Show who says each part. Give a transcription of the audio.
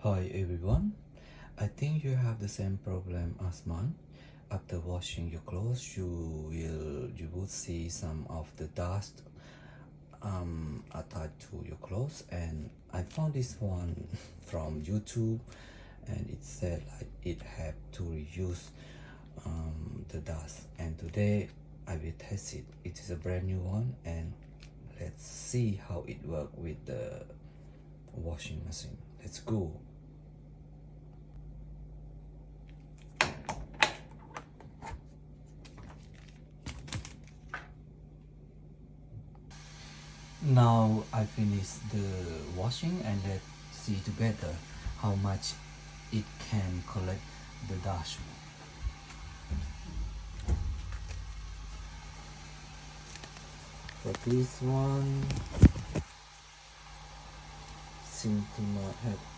Speaker 1: Hi everyone, I think you have the same problem as mine. After washing your clothes, you would see some of the dust attached to your clothes, and I found this one from YouTube, and it said like it helped to reduce the dust. And today I will test it. It is a brand new one, and let's see how it works with the washing machine. Let's go. Now I finished the washing, and let's see together how much it can collect the dust. For this one seems to not have